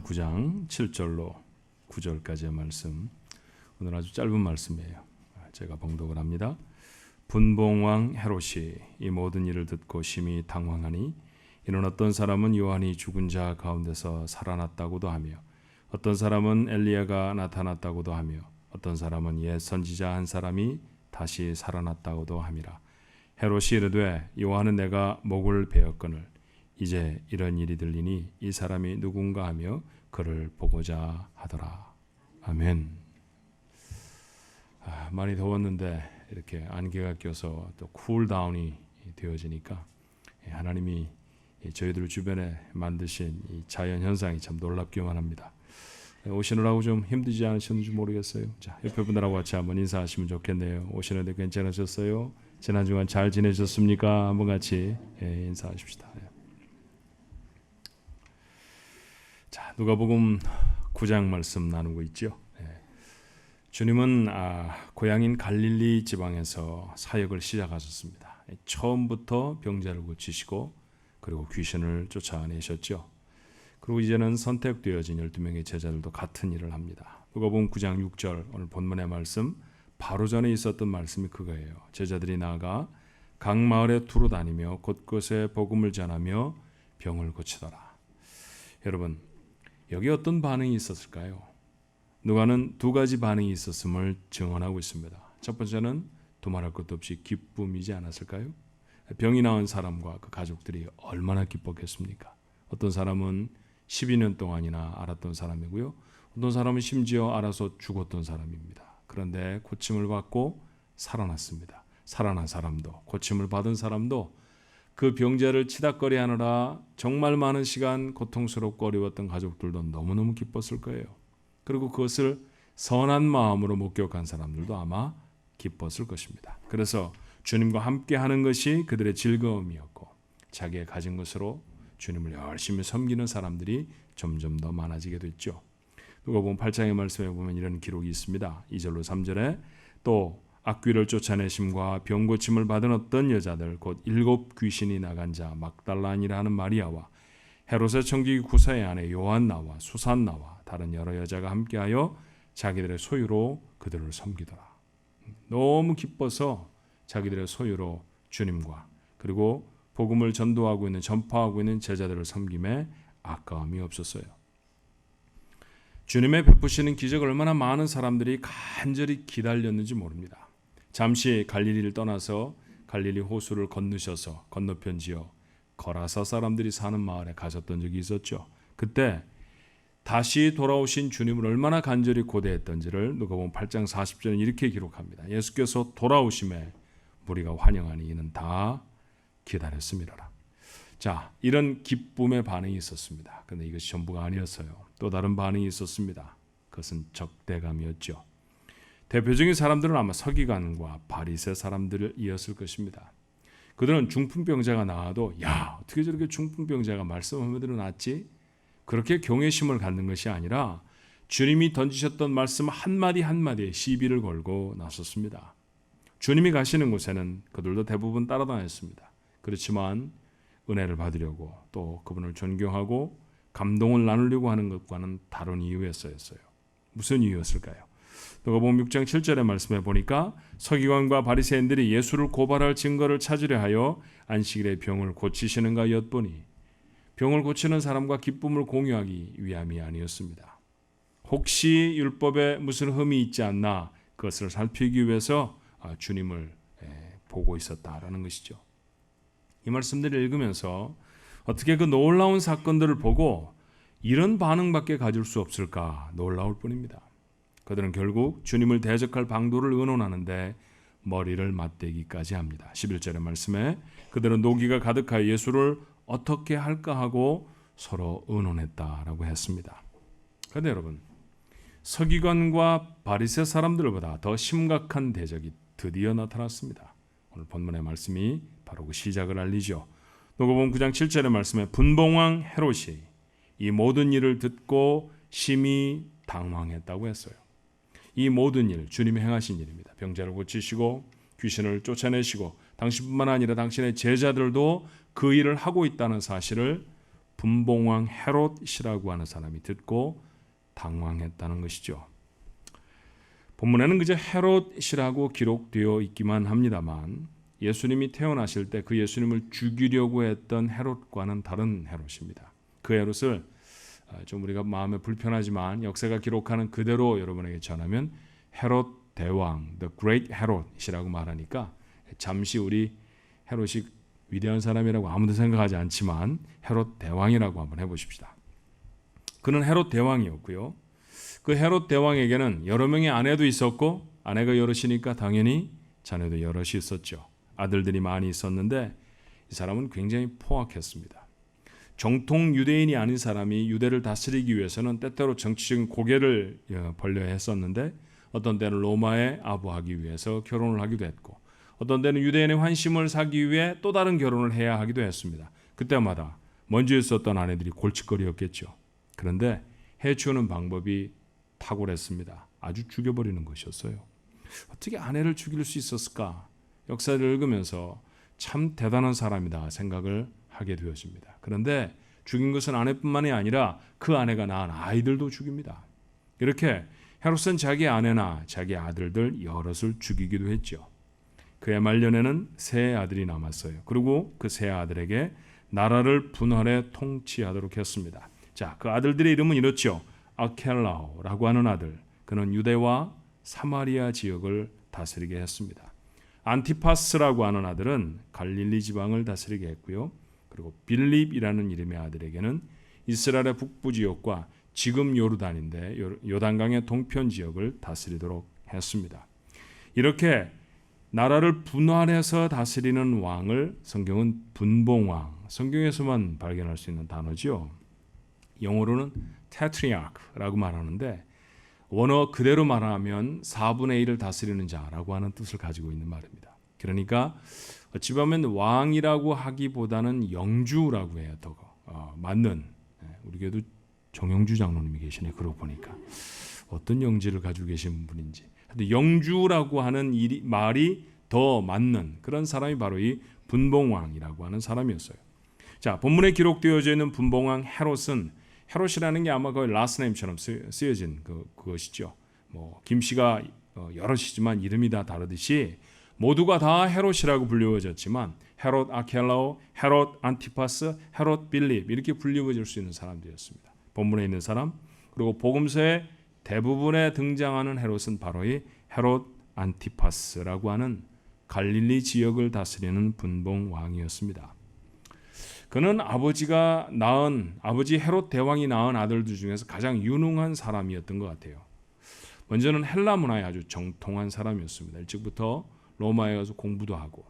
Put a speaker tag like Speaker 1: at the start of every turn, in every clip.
Speaker 1: 9장 7절로 9절까지의 말씀, 오늘 아주 짧은 말씀이에요. 제가 봉독을 합니다. 분봉왕 헤롯이 이 모든 일을 듣고 심히 당황하니 이는 어떤 사람은 요한이 죽은 자 가운데서 살아났다고도 하며 어떤 사람은 엘리야가 나타났다고도 하며 어떤 사람은 옛 선지자 한 사람이 다시 살아났다고도 함이라. 헤롯이 이르되 요한은 내가 목을 베었거늘 이제 이런 일이 들리니 이 사람이 누군가 하며 그를 보고자 하더라. 아멘. 많이 더웠는데 이렇게 안개가 껴서 또 쿨다운이 되어지니까 하나님이 저희들 주변에 만드신 이 자연 현상이 참 놀랍기만 합니다. 오시느라고 좀 힘들지 않으셨는지 모르겠어요. 자, 옆에 분들하고 같이 한번 인사하시면 좋겠네요. 오시는데 괜찮으셨어요? 지난 주간 잘 지내셨습니까? 한번 같이 인사하십시다. 자, 누가복음 9장 말씀 나누고 있죠. 주님은 고향인 갈릴리 지방에서 사역을 시작하셨습니다. 처음부터 병자를 고치시고 그리고 귀신을 쫓아내셨죠. 그리고 이제는 선택되어진 12명의 제자들도 같은 일을 합니다. 누가복음 9장 6절 오늘 본문의 말씀 바로 전에 있었던 말씀이 그거예요. 제자들이 나아가 각 마을에 두루 다니며 곳곳에 복음을 전하며 병을 고치더라. 여러분, 여기 어떤 반응이 있었을까요? 누가는 두 가지 반응이 있었음을 증언하고 있습니다. 첫 번째는 두말할 것도 없이 기쁨이지 않았을까요? 병이 나은 사람과 그 가족들이 얼마나 기뻤겠습니까? 어떤 사람은 12년 동안이나 앓았던 사람이고요. 어떤 사람은 심지어 앓아서 죽었던 사람입니다. 그런데 고침을 받고 살아났습니다. 살아난 사람도 고침을 받은 사람도 그 병자를 치닥거리하느라 정말 많은 시간 고통스럽고 어려웠던 가족들도 너무너무 기뻤을 거예요. 그리고 그것을 선한 마음으로 목격한 사람들도 아마 기뻤을 것입니다. 그래서 주님과 함께 하는 것이 그들의 즐거움이었고 자기의 가진 것으로 주님을 열심히 섬기는 사람들이 점점 더 많아지게 됐죠. 누가복음 8장의 말씀에 보면 이런 기록이 있습니다. 2절로 3절에 또 악귀를 쫓아내심과 병 고침을 받은 어떤 여자들 곧 7 귀신이 나간 자 막달라니라 하는 마리아와 헤롯의 청지기 구사의 아내 요한나와 수산나와 다른 여러 여자가 함께하여 자기들의 소유로 그들을 섬기더라. 너무 기뻐서 자기들의 소유로 주님과 그리고 복음을 전도하고 있는 전파하고 있는 제자들을 섬김에 아까움이 없었어요. 주님의 베푸시는 기적을 얼마나 많은 사람들이 간절히 기다렸는지 모릅니다. 잠시 갈릴리를 떠나서 갈릴리 호수를 건너셔서 건너편 지역 거라사 사람들이 사는 마을에 가셨던 적이 있었죠. 그때 다시 돌아오신 주님을 얼마나 간절히 고대했던지를 누가복음 8장 40절은 이렇게 기록합니다. 예수께서 돌아오심에 무리가 환영하니 이는 다 기다렸음이라. 자, 이런 기쁨의 반응이 있었습니다. 그런데 이것이 전부가 아니었어요. 또 다른 반응이 있었습니다. 그것은 적대감이었죠. 대표적인 사람들은 아마 서기관과 바리새 사람들이었을 것입니다. 그들은 중풍병자가 나와도 야, 어떻게 저렇게 중풍병자가 말씀하면대로 낫지? 그렇게 경외심을 갖는 것이 아니라 주님이 던지셨던 말씀 한마디 한마디에 시비를 걸고 나섰습니다. 주님이 가시는 곳에는 그들도 대부분 따라다녔습니다. 그렇지만 은혜를 받으려고 또 그분을 존경하고 감동을 나누려고 하는 것과는 다른 이유였어요. 무슨 이유였을까요? 누가복음 6장 7절의 말씀에 보니까 서기관과 바리새인들이 예수를 고발할 증거를 찾으려 하여 안식일에 병을 고치시는가 엿보니 병을 고치는 사람과 기쁨을 공유하기 위함이 아니었습니다. 혹시 율법에 무슨 흠이 있지 않나 그것을 살피기 위해서 주님을 보고 있었다라는 것이죠. 이 말씀들을 읽으면서 어떻게 그 놀라운 사건들을 보고 이런 반응밖에 가질 수 없을까 놀라울 뿐입니다. 그들은 결국 주님을 대적할 방도를 의논하는데 머리를 맞대기까지 합니다. 11절의 말씀에 그들은 노기가 가득하여 예수를 어떻게 할까 하고 서로 의논했다라고 했습니다. 그런데 여러분, 서기관과 바리새 사람들보다 더 심각한 대적이 드디어 나타났습니다. 오늘 본문의 말씀이 바로 그 시작을 알리죠. 누가복음 9장 7절의 말씀에 분봉왕 헤롯이 이 모든 일을 듣고 심히 당황했다고 했어요. 이 모든 일, 주님이 행하신 일입니다. 병자를 고치시고 귀신을 쫓아내시고 당신뿐만 아니라 당신의 제자들도 그 일을 하고 있다는 사실을 분봉왕 헤롯이라고 하는 사람이 듣고 당황했다는 것이죠. 본문에는 그저 헤롯이라고 기록되어 있기만 합니다만 예수님이 태어나실 때 그 예수님을 죽이려고 했던 헤롯과는 다른 헤롯입니다. 그 헤롯을 좀 우리가 마음에 불편하지만 역사가 기록하는 그대로 여러분에게 전하면 헤롯 대왕, the great 헤롯이라고 말하니까 잠시 우리 헤롯이 위대한 사람이라고 아무도 생각하지 않지만 헤롯 대왕이라고 한번 해보십시다. 그는 헤롯 대왕이었고요. 그 헤롯 대왕에게는 여러 명의 아내도 있었고 아내가 여럿이니까 당연히 자녀도 여럿이 있었죠. 아들들이 많이 있었는데 이 사람은 굉장히 포악했습니다. 정통 유대인이 아닌 사람이 유대를 다스리기 위해서는 때때로 정치적인 고개를 벌려야 했었는데 어떤 때는 로마에 아부하기 위해서 결혼을 하기도 했고 어떤 때는 유대인의 환심을 사기 위해 또 다른 결혼을 해야 하기도 했습니다. 그때마다 먼저 있었던 아내들이 골칫거리였겠죠. 그런데 해치우는 방법이 탁월했습니다. 아주 죽여버리는 것이었어요. 어떻게 아내를 죽일 수 있었을까? 역사를 읽으면서 참 대단한 사람이다 생각을 하게 되어집니다. 그런데 죽인 것은 아내뿐만이 아니라 그 아내가 낳은 아이들도 죽입니다. 이렇게 헤롯은 자기 아내나 자기 아들들 여럿을 죽이기도 했죠. 그의 말년에는 세 아들이 남았어요. 그리고 그 세 아들에게 나라를 분할해 통치하도록 했습니다. 자, 그 아들들의 이름은 이렇죠. 아켈라오라고 하는 아들, 그는 유대와 사마리아 지역을 다스리게 했습니다. 안티파스라고 하는 아들은 갈릴리 지방을 다스리게 했고요. 그리고 빌립이라는 이름의 아들에게는 이스라엘의 북부 지역과 지금 요르단인데 요단강의 동편 지역을 다스리도록 했습니다. 이렇게 나라를 분할해서 다스리는 왕을 성경은 분봉왕, 성경에서만 발견할 수 있는 단어죠. 영어로는 테트리아크라고 말하는데 원어 그대로 말하면 4분의 1을 다스리는 자라고 하는 뜻을 가지고 있는 말입니다. 그러니까 어찌 보면 왕이라고 하기보다는 영주라고 해야 더 맞는, 우리 교회도 정영주 장로님이 계시네. 그러고 보니까 어떤 영지를 가지고 계신 분인지. 영주라고 하는 말이 더 맞는 그런 사람이 바로 이 분봉왕이라고 하는 사람이었어요. 자, 본문에 기록되어져 있는 분봉왕 헤롯은 헤롯이라는 게 아마 거의 라스트 네임처럼 쓰여진 그것이죠. 뭐 김씨가 여럿이지만 이름이 다 다르듯이 모두가 다 헤롯이라고 불리워졌지만 헤롯 아켈라오, 헤롯 안티파스, 헤롯 빌립 이렇게 불리워질 수 있는 사람들이었습니다. 본문에 있는 사람, 그리고 복음서에 대부분에 등장하는 헤롯은 바로 이 헤롯 안티파스라고 하는 갈릴리 지역을 다스리는 분봉 왕이었습니다. 그는 아버지 헤롯 대왕이 낳은 아들들 중에서 가장 유능한 사람이었던 것 같아요. 먼저는 헬라 문화에 아주 정통한 사람이었습니다. 일찍부터 로마에 가서 공부도 하고,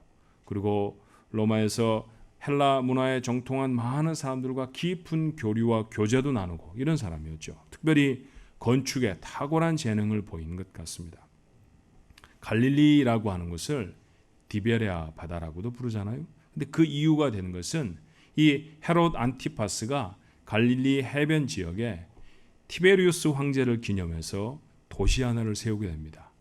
Speaker 1: 그리고 로마에서 헬라 문화에 정통한 많은 사람들과 깊은 교류와 교제도 나누고 이런 사람이었죠. 특별히 건축에 탁월한 재능을 보이는 것 같습니다. 갈릴리라고 하는 것을 디베레아 바다라고도 부르잖아요. 근데 그 이유가 되는 것은 이 헤롯 안티파스가 갈릴리 해변 지역에 티베리우스 황제를 기념해서 도시 하나를 세우게 됩니다.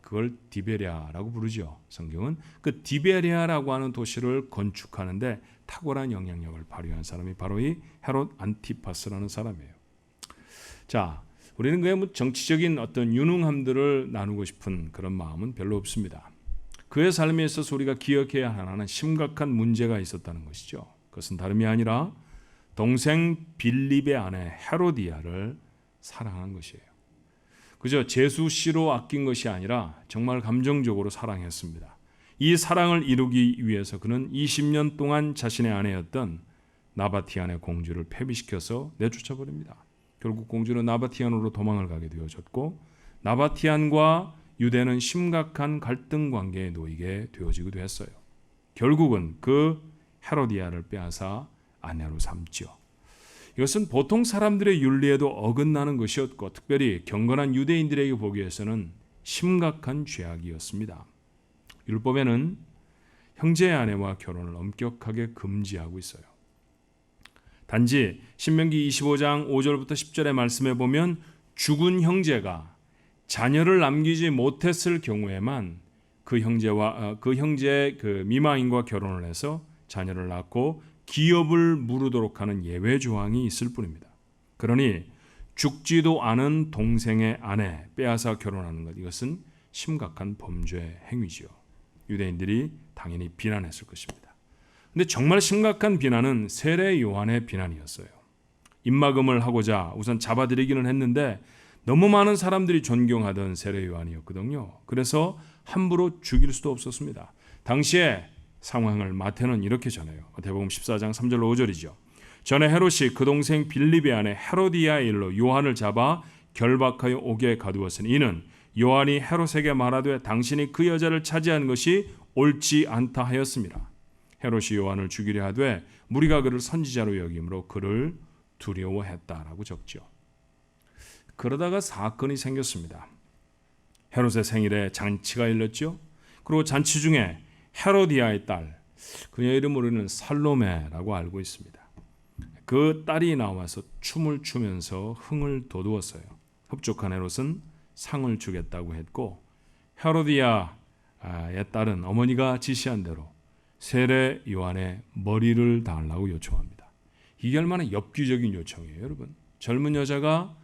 Speaker 1: 그걸 디베레아라고 부르죠. 성경은 그 디베레아라고 하는 도시를 건축하는데 탁월한 영향력을 발휘한 사람이 바로 이 헤롯 안티파스라는 사람이에요. 자, 우리는 그의 정치적인 어떤 유능함들을 나누고 싶은 그런 마음은 별로 없습니다. 그의 삶에 있어서 우리가 기억해야 하는 심각한 문제가 있었다는 것이죠. 그것은 다름이 아니라 동생 빌립의 아내 헤로디아를 사랑한 것이에요. 그저 제수씨로 아낀 것이 아니라 정말 감정적으로 사랑했습니다. 이 사랑을 이루기 위해서 그는 20년 동안 자신의 아내였던 나바티안의 공주를 폐비시켜서 내쫓아버립니다. 결국 공주는 나바티안으로 도망을 가게 되어졌고 나바티안과 유대는 심각한 갈등 관계에 놓이게 되어지기도 했어요. 결국은 그 헤로디아를 빼앗아 아내로 삼죠. 이것은 보통 사람들의 윤리에도 어긋나는 것이었고 특별히 경건한 유대인들에게 보기에서는 심각한 죄악이었습니다. 율법에는 형제의 아내와 결혼을 엄격하게 금지하고 있어요. 단지 신명기 25장 5절부터 10절의 말씀에 보면 죽은 형제가 자녀를 남기지 못했을 경우에만 그 형제의 그 미망인과 결혼을 해서 자녀를 낳고 기업을 무르도록 하는 예외 조항이 있을 뿐입니다. 그러니 죽지도 않은 동생의 아내 빼앗아 결혼하는 것, 이것은 심각한 범죄 행위지요. 유대인들이 당연히 비난했을 것입니다. 근데 정말 심각한 비난은 세례 요한의 비난이었어요. 입막음을 하고자 우선 잡아들이기는 했는데 너무 많은 사람들이 존경하던 세례 요한이었거든요. 그래서 함부로 죽일 수도 없었습니다. 당시에 상황을 마태는 이렇게 전해요. 마태복음 14장 3절로 5절이죠. 전에 헤롯이 그 동생 빌립의 아내 헤로디아의 일로 요한을 잡아 결박하여 옥에 가두었으니 이는 요한이 헤롯에게 말하되 당신이 그 여자를 차지하는 것이 옳지 않다 하였습니다. 헤롯이 요한을 죽이려 하되 무리가 그를 선지자로 여김으로 그를 두려워했다라고 적죠. 그러다가 사건이 생겼습니다. 헤롯의 생일에 잔치가 열렸죠. 그리고 잔치 중에 헤로디아의 딸, 그녀 이름으로 우리는 살로메라고 알고 있습니다. 그 딸이 나와서 춤을 추면서 흥을 돋우었어요. 흡족한 헤롯은 상을 주겠다고 했고 헤로디아의 딸은 어머니가 지시한 대로 세례 요한의 머리를 달라고 요청합니다. 이게 얼마나 엽기적인 요청이에요, 여러분. 젊은 여자가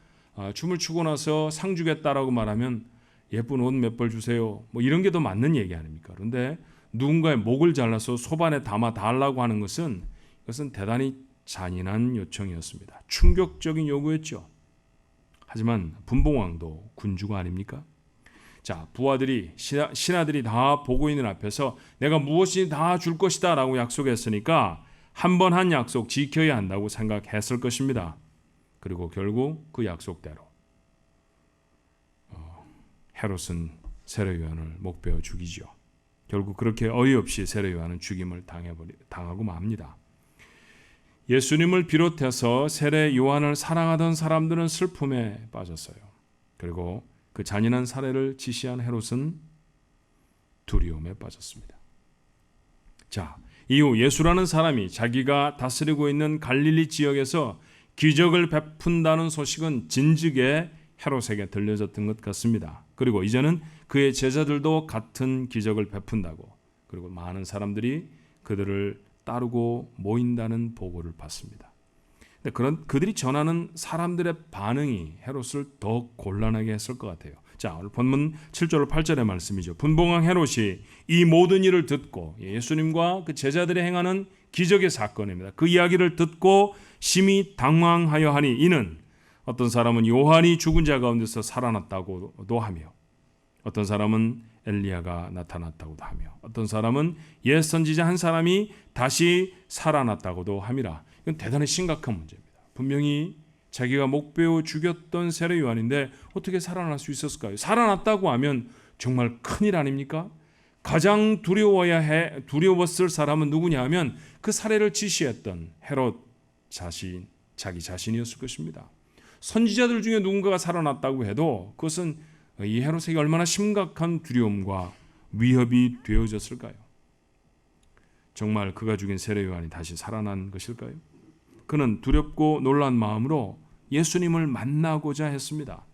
Speaker 1: 춤을 추고 나서 상 주겠다라고 말하면 예쁜 옷 몇 벌 주세요, 뭐 이런 게 더 맞는 얘기 아닙니까? 그런데 누군가의 목을 잘라서 소반에 담아 달라고 하는 것은 이것은 대단히 잔인한 요청이었습니다. 충격적인 요구였죠. 하지만 분봉왕도 군주가 아닙니까? 자, 부하들이 신하들이 다 보고 있는 앞에서 내가 무엇이든 다 줄 것이다 라고 약속했으니까 한 번 한 약속 지켜야 한다고 생각했을 것입니다. 그리고 결국 그 약속대로 헤롯은 세례 요한을 목베어 죽이죠. 결국 그렇게 어이없이 세례 요한은 죽임을 당하고 맙니다. 예수님을 비롯해서 세례 요한을 사랑하던 사람들은 슬픔에 빠졌어요. 그리고 그 잔인한 살해를 지시한 헤롯은 두려움에 빠졌습니다. 자, 이후 예수라는 사람이 자기가 다스리고 있는 갈릴리 지역에서 기적을 베푼다는 소식은 진즉에 헤롯에게 들려졌던 것 같습니다. 그리고 이제는 그의 제자들도 같은 기적을 베푼다고, 그리고 많은 사람들이 그들을 따르고 모인다는 보고를 받습니다. 그들이 전하는 사람들의 반응이 헤롯을 더 곤란하게 했을 것 같아요. 자, 오늘 본문 7절 8절의 말씀이죠. 분봉왕 헤롯이 이 모든 일을 듣고, 예수님과 그 제자들이 행하는 기적의 사건입니다. 그 이야기를 듣고 심히 당황하여 하니 이는 어떤 사람은 요한이 죽은 자 가운데서 살아났다고도 하며, 어떤 사람은 엘리야가 나타났다고도 하며, 어떤 사람은 옛 선지자 한 사람이 다시 살아났다고도 함이라. 이건 대단히 심각한 문제입니다. 분명히 자기가 목베어 죽였던 세례 요한인데 어떻게 살아날 수 있었을까요? 살아났다고 하면 정말 큰일 아닙니까? 가장 두려웠을 사람은 누구냐 하면 그 살해를 지시했던 헤롯 자기 자신이었을 것입니다. 선지자들 중에 누군가가 살아났다고 해도 그것은 이 헤롯에게 얼마나 심각한 두려움과 위협이 되어졌을까요? 정말 그가 죽인 세례 요한이 다시 살아난 것일까요? 그는 두렵고 놀란 마음으로 예수님을 만나고자 했습니다.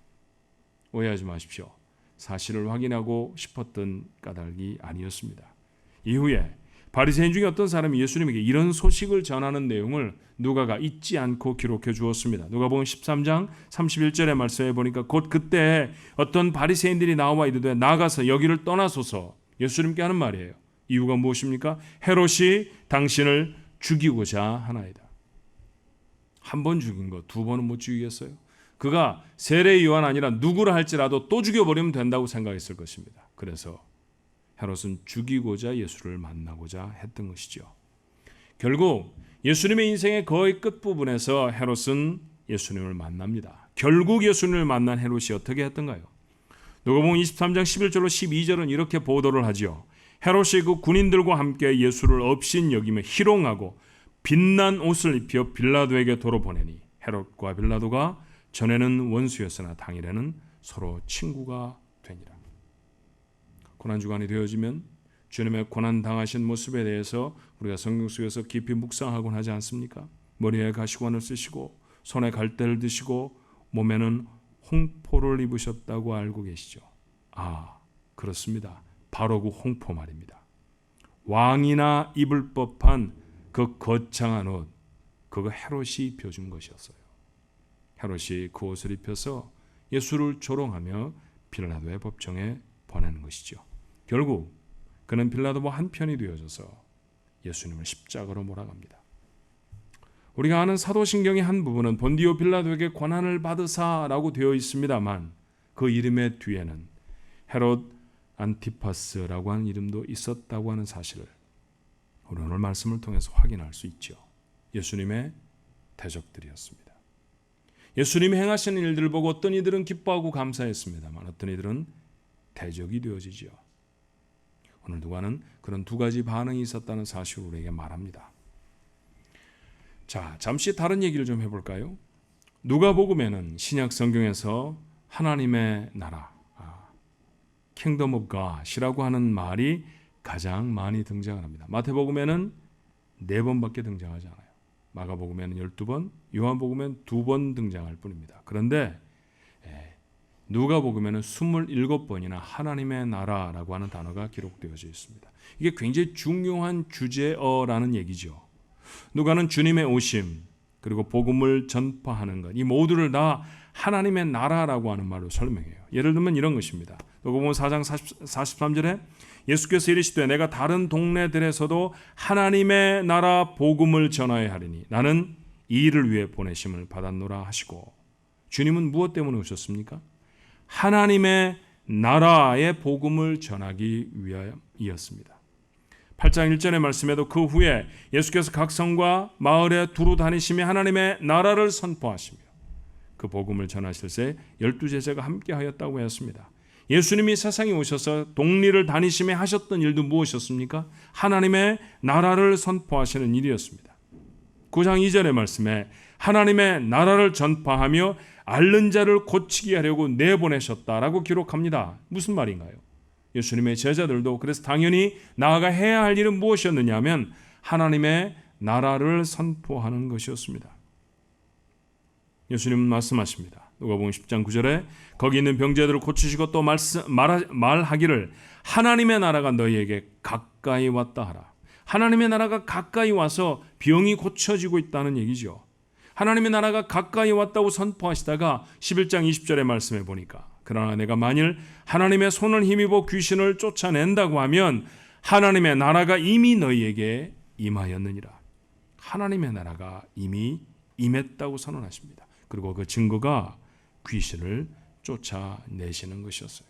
Speaker 1: 오해하지 마십시오. 사실을 확인하고 싶었던 까닭이 아니었습니다. 이후에 바리새인 중에 어떤 사람이 예수님에게 이런 소식을 전하는 내용을 누가가 잊지 않고 기록해 주었습니다. 누가복음 13장 31절의 말씀에 보니까 곧 그때 어떤 바리새인들이 나와 이르되 나가서 여기를 떠나소서. 예수님께 하는 말이에요. 이유가 무엇입니까? 헤롯이 당신을 죽이고자 하나이다. 한 번 죽인 거 두 번은 못 죽이겠어요? 그가 세례 요한 아니라 누구라 할지라도 또 죽여버리면 된다고 생각했을 것입니다. 그래서 헤롯은 죽이고자 예수를 만나고자 했던 것이죠. 결국 예수님의 인생의 거의 끝부분에서 헤롯은 예수님을 만납니다. 결국 예수님을 만난 헤롯이 어떻게 했던가요? 누가복음 23장 11절로 12절은 이렇게 보도를 하죠. 헤롯이 그 군인들과 함께 예수를 업신 여기며 희롱하고 빛난 옷을 입혀 빌라도에게 도로 보내니 헤롯과 빌라도가 전에는 원수였으나 당일에는 서로 친구가 되니라. 고난주간이 되어지면 주님의 고난당하신 모습에 대해서 우리가 성경 속에서 깊이 묵상하곤 하지 않습니까? 머리에 가시관을 쓰시고 손에 갈대를 드시고 몸에는 홍포를 입으셨다고 알고 계시죠? 아, 그렇습니다. 바로 그 홍포 말입니다. 왕이나 입을 법한 그 거창한 옷, 그거 헤롯이 입혀준 것이었어요. 헤롯이 그 옷을 입혀서 예수를 조롱하며 빌라도의 법정에 보내는 것이죠. 결국 그는 빌라도와 한편이 되어져서 예수님을 십자가로 몰아갑니다. 우리가 아는 사도신경의 한 부분은 본디오 빌라도에게 권한을 받으사라고 되어 있습니다만 그 이름의 뒤에는 헤롯 안티파스라고 하는 이름도 있었다고 하는 사실을 우리 오늘 말씀을 통해서 확인할 수 있죠. 예수님의 대적들이었습니다. 예수님이 행하시는 일들을 보고 어떤 이들은 기뻐하고 감사했습니다만 어떤 이들은 대적이 되어지죠. 오늘 누가는 그런 두 가지 반응이 있었다는 사실을 우리에게 말합니다. 자, 잠시 다른 얘기를 좀 해볼까요? 누가복음에는 신약 성경에서 하나님의 나라, Kingdom of God이라고 하는 말이 가장 많이 등장을 합니다. 마태복음에는 4번밖에 등장하지 않아요. 마가복음에는 12번, 요한복음에는 2번 등장할 뿐입니다. 그런데 누가복음에는 27번이나 하나님의 나라라고 하는 단어가 기록되어져 있습니다. 이게 굉장히 중요한 주제어라는 얘기죠. 누가는 주님의 오심 그리고 복음을 전파하는 것, 이 모두를 다 하나님의 나라라고 하는 말로 설명해요. 예를 들면 이런 것입니다. 누가복음 4장 43절에 예수께서 이르시되 내가 다른 동네들에서도 하나님의 나라 복음을 전하여야 하리니 나는 이 일을 위해 보내심을 받았노라 하시고, 주님은 무엇 때문에 오셨습니까? 하나님의 나라의 복음을 전하기 위하여이었습니다. 8장 1절의 말씀에도 그 후에 예수께서 각 성과 마을에 두루 다니시며 하나님의 나라를 선포하시며 그 복음을 전하실 때 12제자가 함께 하였다고 했습니다. 예수님이 세상에 오셔서 동리를 다니시며 하셨던 일도 무엇이었습니까? 하나님의 나라를 선포하시는 일이었습니다. 9장 2절의 말씀에 하나님의 나라를 전파하며 앓는 자를 고치게 하려고 내보내셨다라고 기록합니다. 무슨 말인가요? 예수님의 제자들도 그래서 당연히 나아가 해야 할 일은 무엇이었느냐 하면 하나님의 나라를 선포하는 것이었습니다. 예수님은 말씀하십니다. 누가복음 10장 9절에 거기 있는 병자들을 고치시고 또 말하기를 하나님의 나라가 너희에게 가까이 왔다 하라. 하나님의 나라가 가까이 와서 병이 고쳐지고 있다는 얘기죠. 하나님의 나라가 가까이 왔다고 선포하시다가 11장 20절의 말씀에 보니까 그러나 내가 만일 하나님의 손을 힘입어 귀신을 쫓아낸다고 하면 하나님의 나라가 이미 너희에게 임하였느니라. 하나님의 나라가 이미 임했다고 선언하십니다. 그리고 그 증거가 귀신을 쫓아내시는 것이었어요.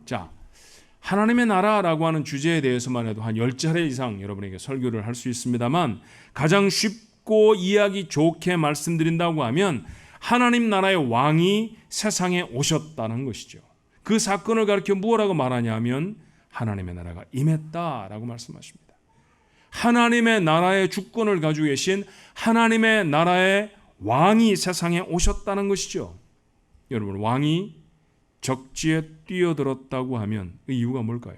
Speaker 1: 자, 하나님의 나라라고 하는 주제에 대해서만 해도 한 10차례 이상 여러분에게 설교를 할 수 있습니다만 가장 쉽고 이해하기 좋게 말씀드린다고 하면 하나님 나라의 왕이 세상에 오셨다는 것이죠. 그 사건을 가리켜 무엇라고 말하냐 하면 하나님의 나라가 임했다라고 말씀하십니다. 하나님의 나라의 주권을 가지고 계신 하나님의 나라의 왕이 세상에 오셨다는 것이죠. 여러분, 왕이 적지에 뛰어들었다고 하면 그 이유가 뭘까요?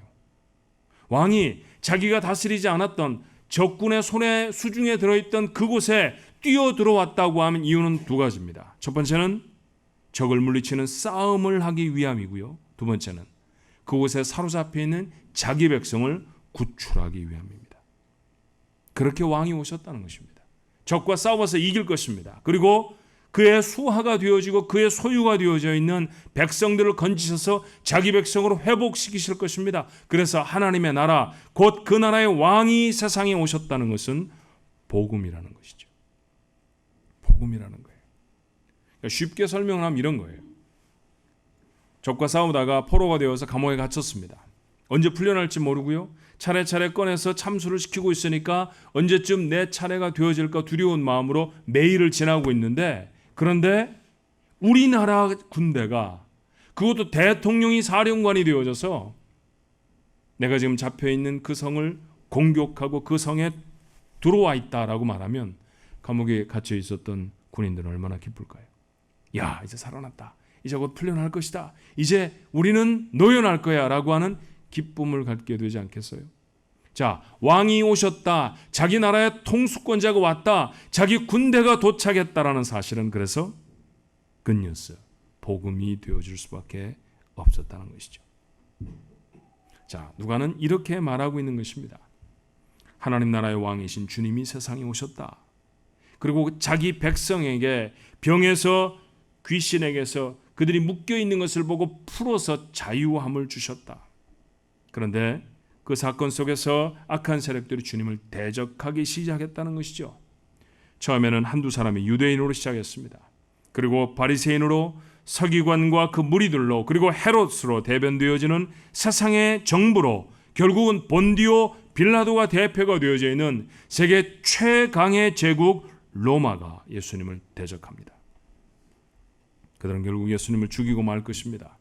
Speaker 1: 왕이 자기가 다스리지 않았던 적군의 손에 수중에 들어있던 그곳에 뛰어들어왔다고 하면 이유는 두 가지입니다. 첫 번째는 적을 물리치는 싸움을 하기 위함이고요. 두 번째는 그곳에 사로잡혀 있는 자기 백성을 구출하기 위함입니다. 그렇게 왕이 오셨다는 것입니다. 적과 싸워서 이길 것입니다. 그리고 그의 수하가 되어지고 그의 소유가 되어져 있는 백성들을 건지셔서 자기 백성으로 회복시키실 것입니다. 그래서 하나님의 나라, 곧 그 나라의 왕이 세상에 오셨다는 것은 복음이라는 것이죠. 복음이라는 거예요. 그러니까 쉽게 설명을 하면 이런 거예요. 적과 싸우다가 포로가 되어서 감옥에 갇혔습니다. 언제 풀려날지 모르고요. 차례차례 꺼내서 참수를 시키고 있으니까 언제쯤 내 차례가 되어질까 두려운 마음으로 매일을 지나고 있는데, 그런데 우리나라 군대가, 그것도 대통령이 사령관이 되어져서 내가 지금 잡혀있는 그 성을 공격하고 그 성에 들어와 있다라고 말하면 감옥에 갇혀 있었던 군인들은 얼마나 기쁠까요? 야, 이제 살아났다. 이제 곧 풀려날 것이다. 이제 우리는 노연할 거야 라고 하는 기쁨을 갖게 되지 않겠어요? 자, 왕이 오셨다. 자기 나라의 통수권자가 왔다. 자기 군대가 도착했다라는 사실은 그래서 굿뉴스, 복음이 되어줄 수밖에 없었다는 것이죠. 자, 누가는 이렇게 말하고 있는 것입니다. 하나님 나라의 왕이신 주님이 세상에 오셨다. 그리고 자기 백성에게 병에서 귀신에게서 그들이 묶여있는 것을 보고 풀어서 자유함을 주셨다. 그런데 그 사건 속에서 악한 세력들이 주님을 대적하기 시작했다는 것이죠. 처음에는 한두 사람이 유대인으로 시작했습니다. 그리고 바리새인으로, 서기관과 그 무리들로, 그리고 헤롯으로 대변되어지는 세상의 정부로, 결국은 본디오 빌라도가 대표가 되어져 있는 세계 최강의 제국 로마가 예수님을 대적합니다. 그들은 결국 예수님을 죽이고 말 것입니다.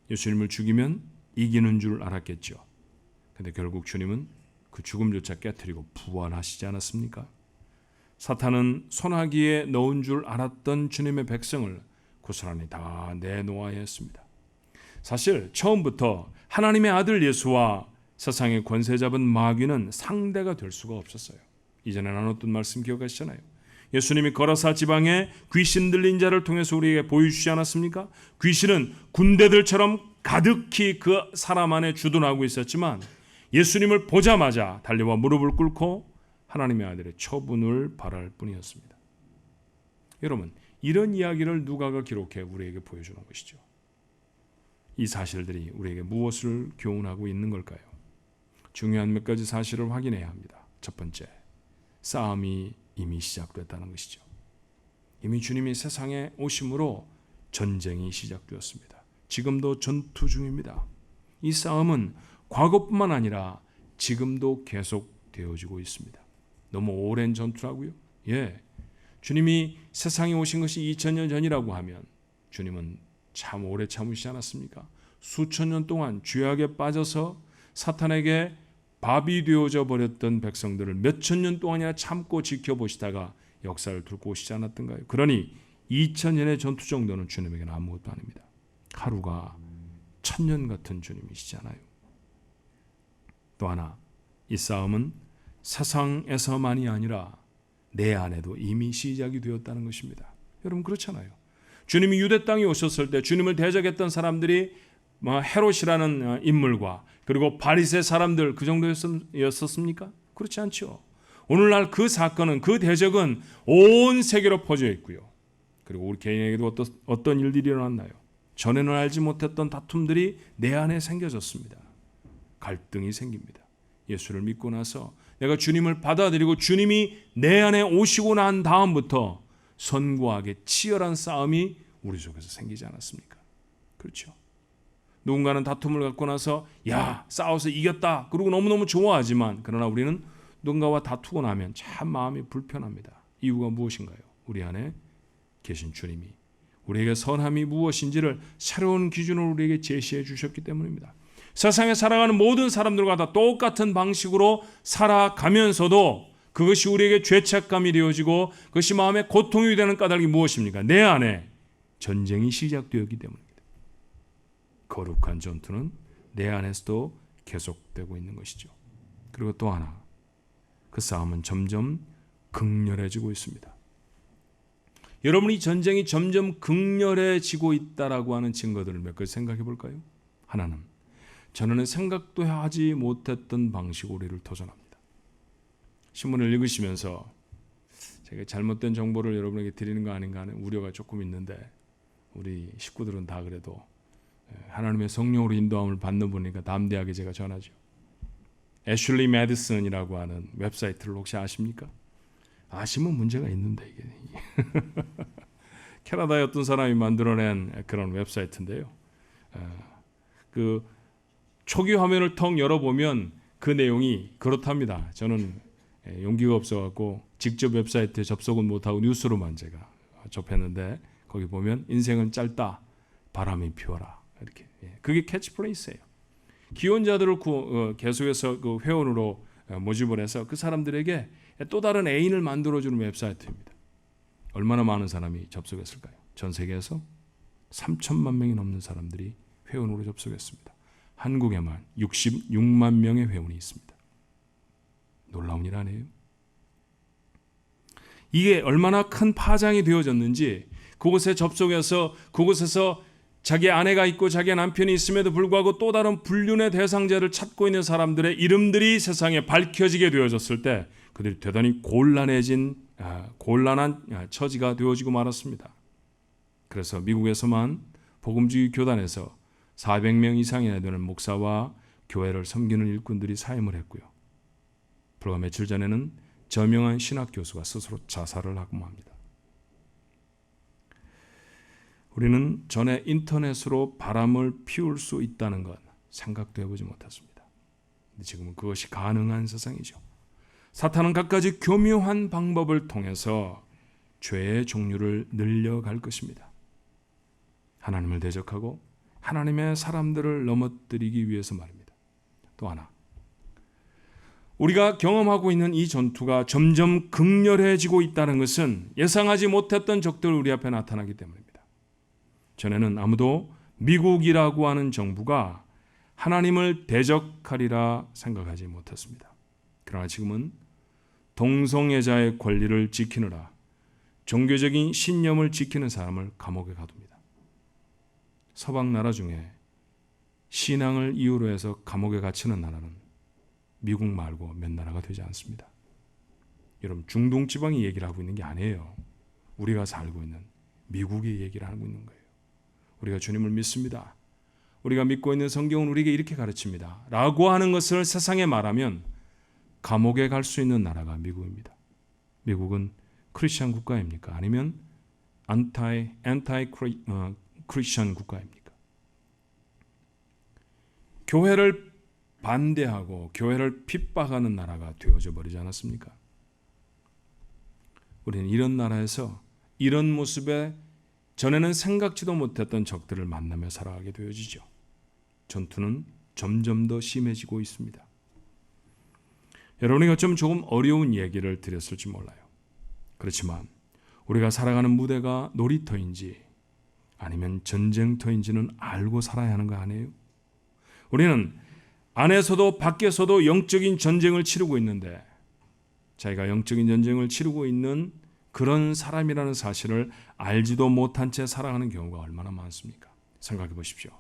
Speaker 1: 예수님을 죽이면 이기는 줄 알았겠죠. 그런데 결국 주님은 그 죽음조차 깨뜨리고 부활하시지 않았습니까? 사탄은 소나기에 넣은 줄 알았던 주님의 백성을 고스란히 다 내놓아야 했습니다. 사실 처음부터 하나님의 아들 예수와 세상의 권세 잡은 마귀는 상대가 될 수가 없었어요. 이전에 나눴던 말씀 기억하시잖아요. 예수님이 거라사 지방에 귀신 들린 자를 통해서 우리에게 보여주지 않았습니까? 귀신은 군대들처럼 가득히 그 사람 안에 주둔하고 있었지만 예수님을 보자마자 달려와 무릎을 꿇고 하나님의 아들의 처분을 바랄 뿐이었습니다. 여러분, 이런 이야기를 누가가 기록해 우리에게 보여주는 것이죠. 이 사실들이 우리에게 무엇을 교훈하고 있는 걸까요? 중요한 몇 가지 사실을 확인해야 합니다. 첫 번째, 싸움이 이미 시작됐다는 것이죠. 이미 주님이 세상에 오심으로 전쟁이 시작되었습니다. 지금도 전투 중입니다. 이 싸움은 과거뿐만 아니라 지금도 계속되어지고 있습니다. 너무 오랜 전투라고요? 예, 주님이 세상에 오신 것이 2000년 전이라고 하면 주님은 참 오래 참으시지 않았습니까? 수천 년 동안 죄악에 빠져서 사탄에게 밥이 되어져 버렸던 백성들을 몇천 년 동안이나 참고 지켜보시다가 역사를 뚫고 오시지 않았던가요? 그러니 2000년의 전투 정도는 주님에게는 아무것도 아닙니다. 하루가 1000년 같은 주님이시잖아요. 또 하나, 이 싸움은 세상에서만이 아니라 내 안에도 이미 시작이 되었다는 것입니다. 여러분 그렇잖아요. 주님이 유대 땅에 오셨을 때 주님을 대적했던 사람들이 헤롯이라는 인물과 그리고 바리새 사람들 그 정도였었습니까? 그렇지 않죠. 오늘날 그 사건은, 그 대적은 온 세계로 퍼져 있고요. 그리고 우리 개인에게도 어떤 일들이 일어났나요? 전에는 알지 못했던 다툼들이 내 안에 생겨졌습니다. 갈등이 생깁니다. 예수를 믿고 나서 내가 주님을 받아들이고 주님이 내 안에 오시고 난 다음부터 선과 악의 치열한 싸움이 우리 속에서 생기지 않았습니까? 그렇죠. 누군가는 다툼을 갖고 나서 야, 싸워서 이겼다. 그리고 너무너무 좋아하지만 그러나 우리는 누군가와 다투고 나면 참 마음이 불편합니다. 이유가 무엇인가요? 우리 안에 계신 주님이 우리에게 선함이 무엇인지를 새로운 기준으로 우리에게 제시해 주셨기 때문입니다. 세상에 살아가는 모든 사람들과 다 똑같은 방식으로 살아가면서도 그것이 우리에게 죄책감이 되어지고 그것이 마음에 고통이 되는 까닭이 무엇입니까? 내 안에 전쟁이 시작되었기 때문입니다. 거룩한 전투는 내 안에서도 계속되고 있는 것이죠. 그리고 또 하나, 그 싸움은 점점 극렬해지고 있습니다. 여러분, 이 전쟁이 점점 극렬해지고 있다라고 하는 증거들을 몇 가지 생각해 볼까요? 하나는 전에는 생각도 하지 못했던 방식으로 우리를 도전합니다. 신문을 읽으시면서 제가 잘못된 정보를 여러분에게 드리는 거 아닌가 하는 우려가 조금 있는데 우리 식구들은 다 그래도 하나님의 성령으로 인도함을 받는 분이니까 담대하게 제가 전하죠. 애슐리 메디슨이라고 하는 웹사이트를 혹시 아십니까? 아시면 문제가 있는데 이게 캐나다의 어떤 사람이 만들어낸 그런 웹사이트인데요. 그 초기 화면을 텅 열어보면 그 내용이 그렇답니다. 저는 용기가 없어갖고 직접 웹사이트에 접속은 못하고 뉴스로만 제가 접했는데 거기 보면 인생은 짧다, 바람이 피워라 이렇게. 그게 캐치프레이스예요. 기혼자들을 계속해서 그 회원으로 모집을 해서 그 사람들에게 또 다른 애인을 만들어주는 웹사이트입니다. 얼마나 많은 사람이 접속했을까요? 전 세계에서 3천만 명이 넘는 사람들이 회원으로 접속했습니다. 한국에만 66만 명의 회원이 있습니다. 놀라운 일 아니에요? 이게 얼마나 큰 파장이 되어졌는지 그곳에 접속해서 그곳에서 자기 아내가 있고 자기 남편이 있음에도 불구하고 또 다른 불륜의 대상자를 찾고 있는 사람들의 이름들이 세상에 밝혀지게 되어졌을 때 그들이 대단히 곤란한 처지가 되어지고 말았습니다. 그래서 미국에서만 복음주의 교단에서 400명 이상이나 되는 목사와 교회를 섬기는 일꾼들이 사임을 했고요. 불과 며칠 전에는 저명한 신학 교수가 스스로 자살을 하고 맙니다. 우리는 전에 인터넷으로 바람을 피울 수 있다는 것 생각도 해보지 못했습니다. 지금은 그것이 가능한 세상이죠. 사탄은 갖가지 교묘한 방법을 통해서 죄의 종류를 늘려갈 것입니다. 하나님을 대적하고 하나님의 사람들을 넘어뜨리기 위해서 말입니다. 또 하나, 우리가 경험하고 있는 이 전투가 점점 극렬해지고 있다는 것은 예상하지 못했던 적들이 우리 앞에 나타나기 때문입니다. 전에는 아무도 미국이라고 하는 정부가 하나님을 대적하리라 생각하지 못했습니다. 그러나 지금은 동성애자의 권리를 지키느라 종교적인 신념을 지키는 사람을 감옥에 가둡니다. 서방 나라 중에 신앙을 이유로 해서 감옥에 갇히는 나라는 미국 말고 몇 나라가 되지 않습니다. 여러분, 중동 지방이 얘기를 하고 있는 게 아니에요. 우리가 살고 있는 미국이 얘기를 하고 있는 거예요. 우리가 주님을 믿습니다. 우리가 믿고 있는 성경은 우리에게 이렇게 가르칩니다. 라고 하는 것을 세상에 말하면 감옥에 갈 수 있는 나라가 미국입니다. 미국은 크리스천 국가입니까? 아니면 안타이 크리스천 국가입니까? 교회를 반대하고 교회를 핍박하는 나라가 되어져 버리지 않았습니까? 우리는 이런 나라에서 이런 모습에 전에는 생각지도 못했던 적들을 만나며 살아가게 되어지죠. 전투는 점점 더 심해지고 있습니다. 여러분이 어쩌면 조금 어려운 얘기를 드렸을지 몰라요. 그렇지만 우리가 살아가는 무대가 놀이터인지 아니면 전쟁터인지는 알고 살아야 하는 거 아니에요? 우리는 안에서도 밖에서도 영적인 전쟁을 치르고 있는데 자기가 영적인 전쟁을 치르고 있는 그런 사람이라는 사실을 알지도 못한 채 살아가는 경우가 얼마나 많습니까? 생각해 보십시오.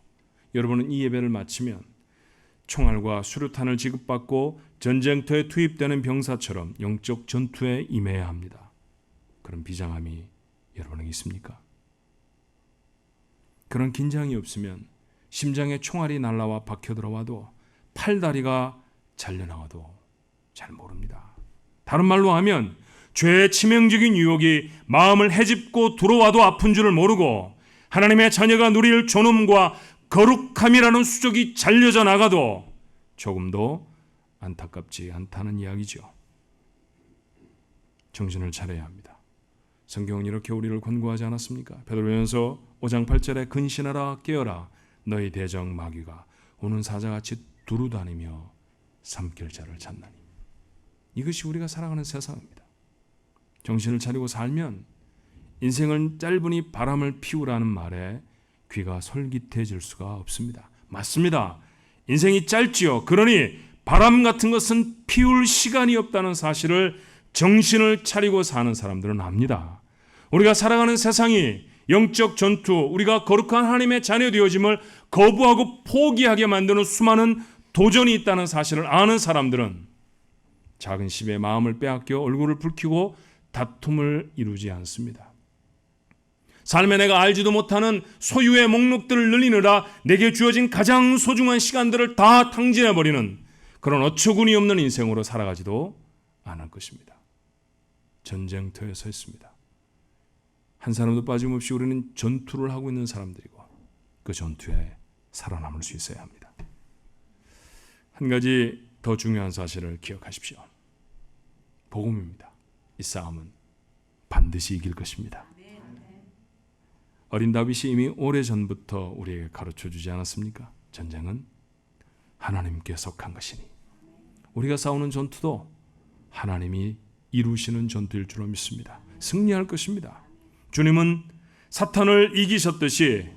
Speaker 1: 여러분은 이 예배를 마치면 총알과 수류탄을 지급받고 전쟁터에 투입되는 병사처럼 영적 전투에 임해야 합니다. 그런 비장함이 여러분에게 있습니까? 그런 긴장이 없으면 심장에 총알이 날라와 박혀 들어와도 팔다리가 잘려나와도 잘 모릅니다. 다른 말로 하면 죄의 치명적인 유혹이 마음을 헤집고 들어와도 아픈 줄을 모르고 하나님의 자녀가 누릴 존엄과 거룩함이라는 수족이 잘려져 나가도 조금도 안타깝지 않다는 이야기죠. 정신을 차려야 합니다. 성경은 이렇게 우리를 권고하지 않았습니까? 베드로전서 5장 8절에 근신하라 깨어라 너희 대적 마귀가 우는 사자같이 두루다니며 삼킬 자를 찾나니. 이것이 우리가 살아가는 세상입니다. 정신을 차리고 살면 인생은 짧으니 바람을 피우라는 말에 귀가 솔깃해질 수가 없습니다. 맞습니다. 인생이 짧지요. 그러니 바람 같은 것은 피울 시간이 없다는 사실을 정신을 차리고 사는 사람들은 압니다. 우리가 살아가는 세상이 영적 전투, 우리가 거룩한 하나님의 자녀 되어짐을 거부하고 포기하게 만드는 수많은 도전이 있다는 사실을 아는 사람들은 작은 시비에 마음을 빼앗겨 얼굴을 붉히고 다툼을 이루지 않습니다. 삶에 내가 알지도 못하는 소유의 목록들을 늘리느라 내게 주어진 가장 소중한 시간들을 다 탕진해버리는 그런 어처구니 없는 인생으로 살아가지도 않을 것입니다. 전쟁터에 서 있습니다. 한 사람도 빠짐없이 우리는 전투를 하고 있는 사람들이고 그 전투에 살아남을 수 있어야 합니다. 한 가지 더 중요한 사실을 기억하십시오. 복음입니다. 이 싸움은 반드시 이길 것입니다. 어린 다윗이 이미 오래전부터 우리에게 가르쳐주지 않았습니까? 전쟁은 하나님께 속한 것이니 우리가 싸우는 전투도 하나님이 이루시는 전투일 줄로 믿습니다. 승리할 것입니다. 주님은 사탄을 이기셨듯이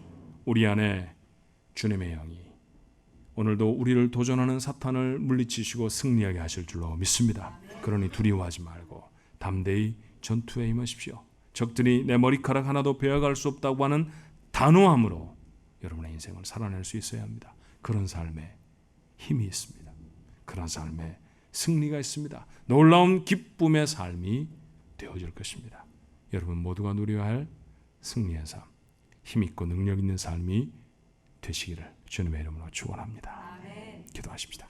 Speaker 1: 우리 안에 주님의 영이 오늘도 우리를 도전하는 사탄을 물리치시고 승리하게 하실 줄로 믿습니다. 그러니 두려워하지 말고 담대히 전투에 임하십시오. 적들이 내 머리카락 하나도 베어갈 수 없다고 하는 단호함으로 여러분의 인생을 살아낼 수 있어야 합니다. 그런 삶에 힘이 있습니다. 그런 삶에 승리가 있습니다. 놀라운 기쁨의 삶이 되어질 것입니다. 여러분 모두가 누려야 할 승리의 삶, 힘있고 능력 있는 삶이 되시기를 주님의 이름으로 축원합니다. 기도하십시다.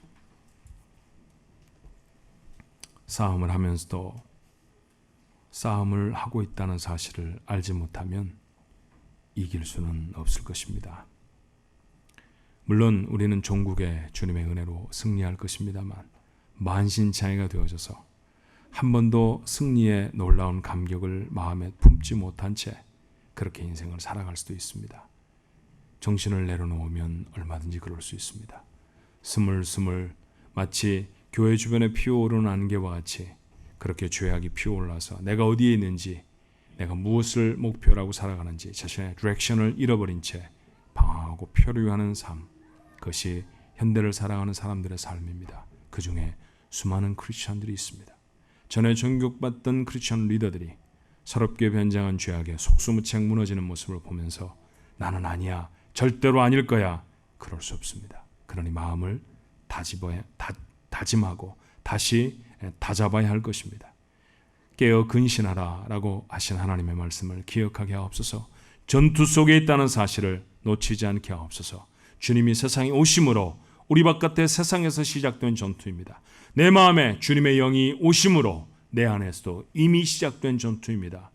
Speaker 1: 싸움을 하면서도 싸움을 하고 있다는 사실을 알지 못하면 이길 수는 없을 것입니다. 물론 우리는 종국에 주님의 은혜로 승리할 것입니다만 만신창이가 되어져서 한 번도 승리의 놀라운 감격을 마음에 품지 못한 채 그렇게 인생을 살아갈 수도 있습니다. 정신을 내려놓으면 얼마든지 그럴 수 있습니다. 스물스물 마치 교회 주변에 피어오르는 안개와 같이 그렇게 죄악이 피어올라서 내가 어디에 있는지, 내가 무엇을 목표라고 살아가는지 자신의 디렉션을 잃어버린 채 방황하고 표류하는 삶, 그것이 현대를 살아가는 사람들의 삶입니다. 그 중에 수많은 크리스천들이 있습니다. 전에 존경받던 크리스천 리더들이 서럽게 변장한 죄악에 속수무책 무너지는 모습을 보면서 나는 아니야, 절대로 아닐 거야, 그럴 수 없습니다. 그러니 마음을 다짐하고 다시 다잡아야 할 것입니다. 깨어 근신하라 라고 하신 하나님의 말씀을 기억하게 하옵소서. 전투 속에 있다는 사실을 놓치지 않게 하옵소서. 주님이 세상에 오심으로 우리 바깥의 세상에서 시작된 전투입니다. 내 마음에 주님의 영이 오심으로 내 안에서도 이미 시작된 전투입니다.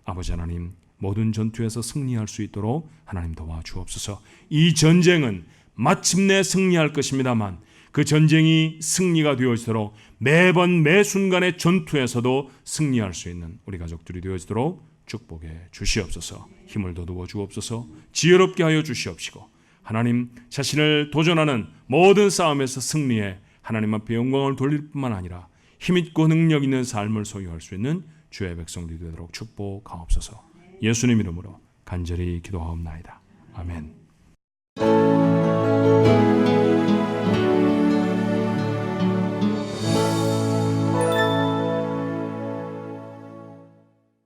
Speaker 1: 아버지 하나님, 모든 전투에서 승리할 수 있도록 하나님 도와주옵소서. 이 전쟁은 마침내 승리할 것입니다만 그 전쟁이 승리가 되어지도록 매번 매 순간의 전투에서도 승리할 수 있는 우리 가족들이 되어지도록 축복해 주시옵소서. 힘을 돋워 주옵소서. 지혜롭게 하여 주시옵시고 하나님 자신을 도전하는 모든 싸움에서 승리해 하나님 앞에 영광을 돌릴 뿐만 아니라 힘있고 능력 있는 삶을 소유할 수 있는 주의 백성들이 되도록 축복하옵소서. 예수님 이름으로 간절히 기도하옵나이다. 아멘.